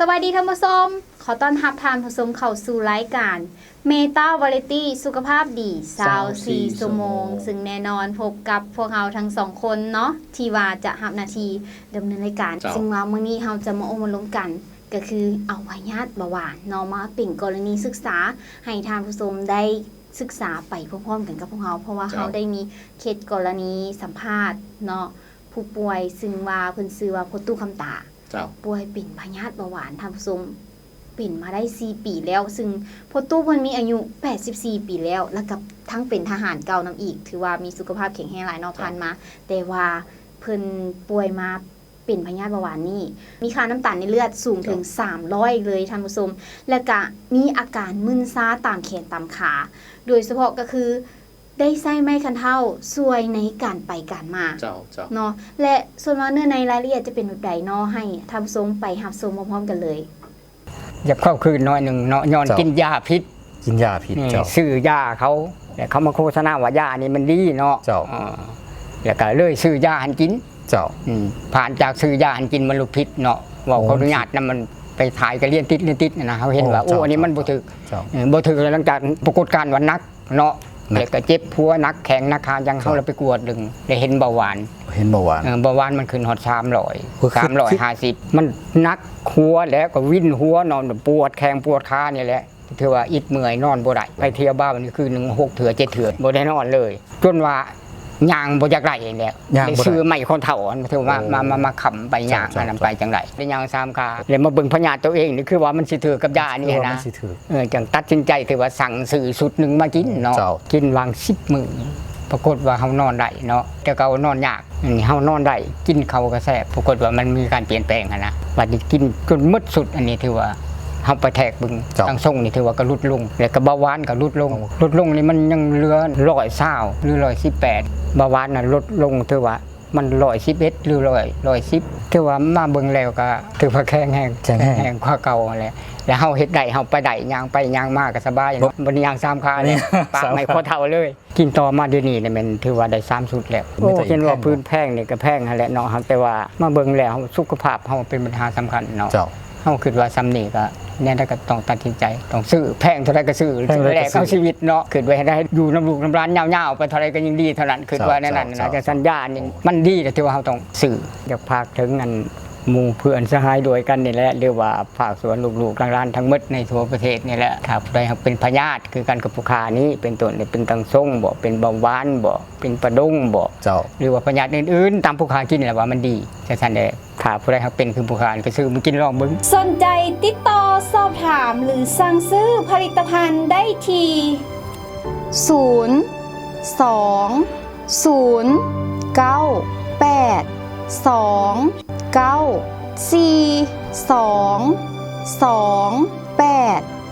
วัสดีท่านผู้ชมขอต้อนรับท่านผู้ชมเข้าสู่รายการเมตาวาไรตี้สุขภาพดี24 ชั่วโมงซึ่งแน่นอนพบกับพวกเราทั้งสองคนเนาะที่ว่าจะรับหน้าที่ดำเนินรายการซึ่งว่ามื้อนี้เราจะมาอบรมกันก็คือเอาพยาธิเบาหวานเนาะมาเป็นกรณีศึกษาให้ท่านผู้ชมได้ศึกษาไปพร้อมๆกันกับพวกเราเพราะว่าเราได้มีเคสกรณีสัมภาษณ์เนาะผู้ป่วยซึ่งว่าเพิ่นชื่อว่าพ่อตู้คำตาป่วยเป็นพยาธิเบาหวานท่านผู้ชมเป็นมาได้4 ปีแล้วซึ่งพ่อตู้เพิ่นมีอายุ84 ปีแล้วแล้วกับทั้งเป็นทหารเก่านำอีกถือว่ามีสุขภาพแข็งแรงหลายเนาะผ่านมาแต่ว่าเพิ่นป่วยมาเป็นพยาธิเบาหวานนี่มีค่าน้ำตาลในเลือดสูงถึง300เลยท่านผู้ชมแล้วก็มีอาการมึนซ้าตามแขนตามขาโดยเฉพาะก็คือได้ใช้ไม้คันเท่าช่วยในการไปการมาเนาะและส่วนว่าเนื้อในรายละเอียดจะเป็นแบบใดเนาะให้ท่านผู้ชมไปรับชมพร้อมๆกันเลยอยากเข้าคืนน้อยหนึ่งเนาะย้อนกินยาพิษซื้อยาเขาแต่เขามาโฆษณาว่ายานี่มันดีเนาะแล้วก็เลยซื้อยาหันกินผ่านจากซื้อยาหันกินมันลุกพิษเนาะว่าเขาอนุญาตนั้นมันไปถ่ายกันเลียนติดนะเขาเห็นว่าโอ้อันนี้มันบ่ถึกหลังจากปรากฏการณ์วันนักเนาะแล้วก็เจ็บหัวนักแข็งนักคายังเขาเราไปกวดดึงได้เห็นเบาหวานเบาหวานมันขึ้นฮอด350มันนักหัวแล้วก็วิ่นหัวนอนปวดแข้งปวดขานี่แหละถือว่าอิดเมื่อยนอนบ่ได้ไปเที่ยวบ้านนี่คือ1 6 เถื่อ7 เถื่อบ่ได้นอนเลยจนว่ายางบ่อยากได้แล้วได้ซื้อใหม่คนเฒ่าถือว่ามาค้ำไปยางอันนั้นไปจังได๋ได้ยาง3ขาแล้วมาเบิ่งพญาติตัวเองนี่คือว่ามันสิถือกับยานี่นะจังตัดสินใจถือว่าสั่งซื้อสุดนึงมากินเนาะกินวาง10 มื้อปรากฏว่าเฮานอนได้เนาะแต่เก่านอนยากนี่เฮานอนได้กินเขาก็แซ่บปรากฏว่ามันมีการเปลี่ยนแปลงนะบัดนี้กินจนหมดสุดอันนี้ถือว่าเฮาไปแทกบึงตั้งทรงนี่ถือว่าก็ลดลงแล้วก็เบาหวานก็ลดลงนี่มันยังเหลือ120หรือ118เบาหวานน่ะลดลงถือว่ามัน111หรือ110ถือว่ามาเบิ่งแล้วก็ถือว่าแข็งแรงกว่าเก่าแหละแล้วเฮาเฮ็ดได้เฮาไปได้ย่างไปย่างมาก็สบายเนาะบ่ได้ย่าง3ขาเนี่ยปากไม่พอเท่าเลยกินต่อมาเดี๋ยวนี้เนี่ยมันถือว่าได้3 สุดแล้วโอ้เห็นว่าพื้นแพงนี่ก็แพงนั่นแหละเนาะแต่ว่ามาเบิ่งแล้วสุขภาพเฮาเป็นปัญหาสำคัญเนาะเฮาคิดว่าซ้ำนี่ก็เนี่ยก็ต้องตัดสินใจต้องซื้อแพงเท่าไรก็ซื้อแลกเอาชีวิตเนาะคิดไว้ให้ได้อยู่น้ำลูกน้ำร้านยาวๆไปเท่าไรก็ยิ่งดีเท่านั้นคิดว่านั่นนะจะสัญญานี่มันดีแต่ที่ว่าเฮาต้องซื้ออยากพากถึงอันหมู่เพื่อนสหายด้วยกันนี่แหละเรียกว่าภาคส่วนลูกๆร้านทั้งหมดในทั่วประเทศนี่แหละครับได้เป็นพยาธิคือการกับผู้ค้านี้เป็นต้นเป็นตังส่งบ่เป็นเบาหวานบ่เป็นประดงบ่หรือว่าพยาธิอื่นๆตามผู้ค้ากินแหละว่ามันดีแต่ท่านได้ถ้าผู้ใดเขาเป็นคือผู้ค้าก็ซื้อมันกินลองเบิ่งสนใจติดต่อสอบถามหรือสั่งซื้อผลิตภัณฑ์ได้ที่02-098-292-4-2-2-8